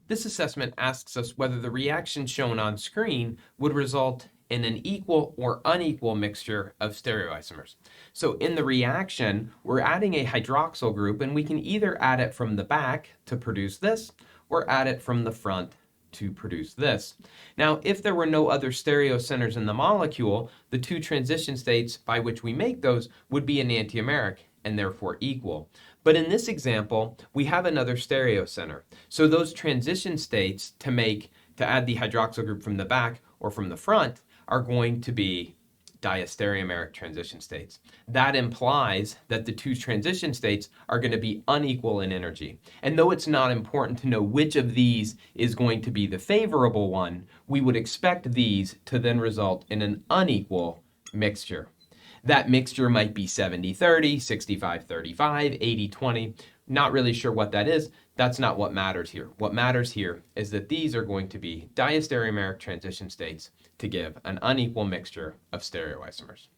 This assessment asks us whether the reaction shown on screen would result in an equal or unequal mixture of stereoisomers. So in the reaction, we're adding a hydroxyl group, and we can either add it from the back to produce this, or add it from the front to produce this. Now, if there were no other stereocenters in the molecule, the two transition states by which we make those would be enantiomeric and therefore equal. But in this example, we have another stereocenter. So those transition states to add the hydroxyl group from the back or from the front are going to be diastereomeric transition states. That implies that the two transition states are going to be unequal in energy. And though it's not important to know which of these is going to be the favorable one, we would expect these to then result in an unequal mixture. That mixture might be 70-30, 65-35, 80-20. Not really sure what that is. That's not what matters here. What matters here is that these are going to be diastereomeric transition states to give an unequal mixture of stereoisomers.